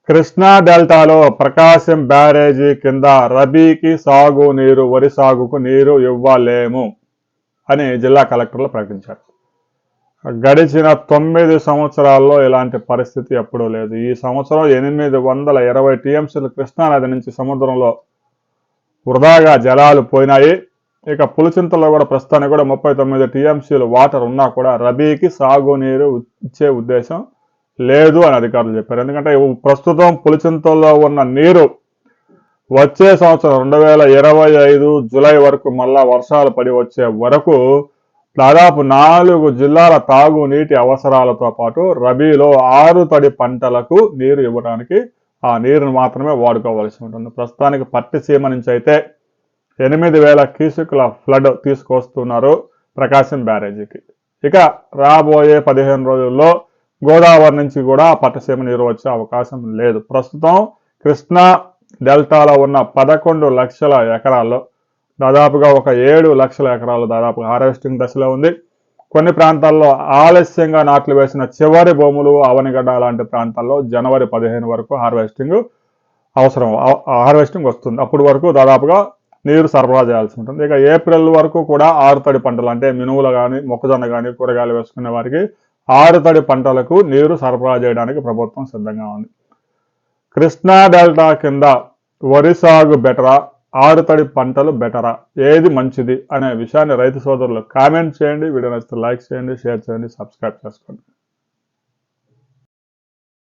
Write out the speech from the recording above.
కృష్ణా డెల్టాలో ప్రకాశం బ్యారేజీ కింద రబీకి సాగు నీరు, వరి సాగుకు నీరు ఇవ్వలేము అని జిల్లా కలెక్టర్లు ప్రకటించారు. గడిచిన 9 సంవత్సరాల్లో ఇలాంటి పరిస్థితి ఎప్పుడూ లేదు. ఈ సంవత్సరం 820 టీఎంసీలు కృష్ణానది నుంచి సముద్రంలో వృధాగా జలాలు పోయినాయి. ఇక పులిచింతలో కూడా ప్రస్తుతానికి కూడా 39 టీఎంసీలు వాటర్ ఉన్నా కూడా రబీకి సాగునీరు ఇచ్చే ఉద్దేశం లేదు అని అధికారులు చెప్పారు. ఎందుకంటే ప్రస్తుతం పులిచింతల్లో ఉన్న నీరు వచ్చే సంవత్సరం 2025 జూలై వరకు మళ్ళా వర్షాలు పడి వచ్చే వరకు దాదాపు 4 జిల్లాల తాగునీటి అవసరాలతో పాటు రబీలో 6 తడి పంటలకు నీరు ఇవ్వడానికి ఆ నీరును మాత్రమే వాడుకోవాల్సి ఉంటుంది. ప్రస్తుతానికి పట్టిసీమ నుంచి అయితే 8,000 క్యూసెక్కుల ఫ్లడ్ తీసుకొస్తున్నారు ప్రకాశం బ్యారేజీకి. ఇక రాబోయే 15 రోజుల్లో గోదావరి నుంచి కూడా పట్టసీమ నీరు వచ్చే అవకాశం లేదు. ప్రస్తుతం కృష్ణా డెల్టాలో ఉన్న 11 లక్షల ఎకరాల్లో దాదాపుగా ఒక 7 లక్షల ఎకరాలు దాదాపు హార్వెస్టింగ్ దశలో ఉంది. కొన్ని ప్రాంతాల్లో ఆలస్యంగా నాట్లు వేసిన చివరి భూములు, అవనిగడ్డ లాంటి ప్రాంతాల్లో జనవరి 15 వరకు హార్వెస్టింగ్ వస్తుంది. అప్పటి వరకు దాదాపుగా నీరు సరఫరా చేయాల్సి ఉంటుంది. ఇక ఏప్రిల్ వరకు కూడా 6 తడి పంటలు అంటే మినువులు కానీ, మొక్కజొన్న కానీ, కూరగాయలు వేసుకునే వారికి 6 తడి పంటలకు నీరు సరఫరా చేయడానికి ప్రభుత్వం సిద్ధంగా ఉంది. కృష్ణా డెల్టా కింద వరి సాగు బెటరా, 6 తడి పంటలు బెటరా, ఏది మంచిది అనే విషయాన్ని రైతు సోదరులు కామెంట్ చేయండి. వీడియో నచ్చితే లైక్ చేయండి, షేర్ చేయండి, సబ్స్క్రైబ్ చేసుకోండి.